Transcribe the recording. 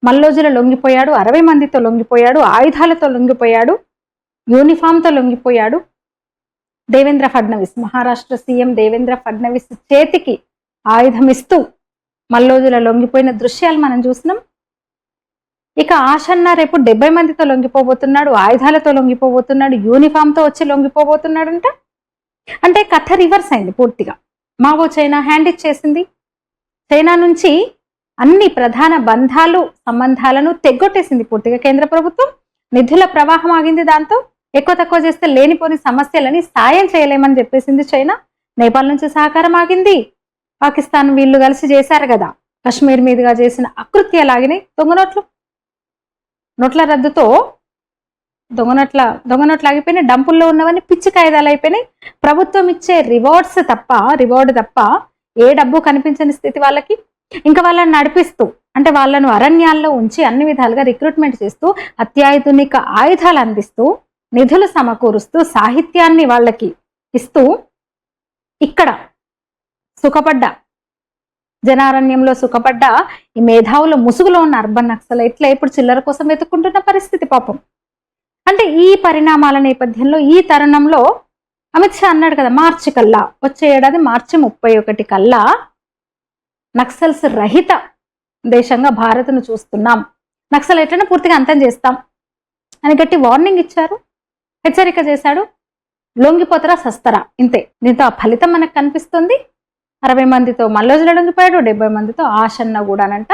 మల్లోజుల లొంగిపోయాడు, 60 మందితో లొంగిపోయాడు, ఆయుధాలతో లొంగిపోయాడు, యూనిఫామ్తో లొంగిపోయాడు. దేవేంద్ర ఫడ్నవీస్, మహారాష్ట్ర సీఎం దేవేంద్ర ఫడ్నవీస్ చేతికి ఆయుధమిస్తూ మల్లోజుల లొంగిపోయిన దృశ్యాలు మనం చూసినాం. ఇక ఆషన్న రేపు 70 మందితో లొంగిపోబోతున్నాడు, ఆయుధాలతో లొంగిపోబోతున్నాడు, యూనిఫామ్తో వచ్చి లొంగిపోబోతున్నాడంట. అంటే కథ రివర్స్ అయింది పూర్తిగా. మావో చైనా హ్యాండ్ ఇచ్చేసింది. చైనా నుంచి అన్ని ప్రధాన బంధాలు సంబంధాలను తెగ్గొట్టేసింది పూర్తిగా కేంద్ర ప్రభుత్వం. నిధుల ప్రవాహం ఆగింది. దాంతో ఎక్కువ తక్కువ చేస్తే లేనిపోని సమస్యలని సాయం చేయలేమని చెప్పేసింది చైనా. నేపాల్ నుంచి సహకారం ఆగింది. పాకిస్తాన్ వీళ్ళు కలిసి చేశారు కదా, కశ్మీర్ మీదుగా చేసిన అకృత్యాలాగినాయి. నోట్ల రద్దుతో దొంగ నోట్లు ఆగిపోయినాయి. డంపుల్లో ఉన్నవన్నీ పిచ్చి కాయిదాలు అయిపోయినాయి. ప్రభుత్వం ఇచ్చే రివార్డు తప్ప ఏ డబ్బు కనిపించని స్థితి వాళ్ళకి. ఇంకా వాళ్ళని నడిపిస్తూ, అంటే వాళ్ళను అరణ్యాల్లో ఉంచి అన్ని విధాలుగా రిక్రూట్మెంట్ చేస్తూ, అత్యాధునిక ఆయుధాలు అందిస్తూ, నిధులు సమకూరుస్తూ, సాహిత్యాన్ని వాళ్ళకి ఇస్తూ, ఇక్కడ సుఖపడ్డ జనారణ్యంలో సుఖపడ్డ ఈ మేధావుల ముసుగులో ఉన్న అర్బన్ నక్సలైట్లే ఇప్పుడు చిల్లర కోసం వెతుక్కుంటున్న పరిస్థితి పాపం. అంటే ఈ పరిణామాల నేపథ్యంలో ఈ తరుణంలో అమిత్ షా అన్నాడు కదా, మార్చి కల్లా, వచ్చే ఏడాది మార్చి 31 కల్లా నక్సల్స్ రహిత దేశంగా భారత్ను చూస్తున్నాం, నక్సలైట్లను పూర్తిగా అంతం చేస్తాం అని గట్టి వార్నింగ్ ఇచ్చారు, హెచ్చరిక చేశాడు. లొంగిపోతారా సస్తరా, ఇంతే. దీంతో ఆ ఫలితం మనకు కనిపిస్తుంది. 60 మందితో మల్లోజుల లొంగిపోయాడు, 70 మందితో ఆషన్న కూడానంట.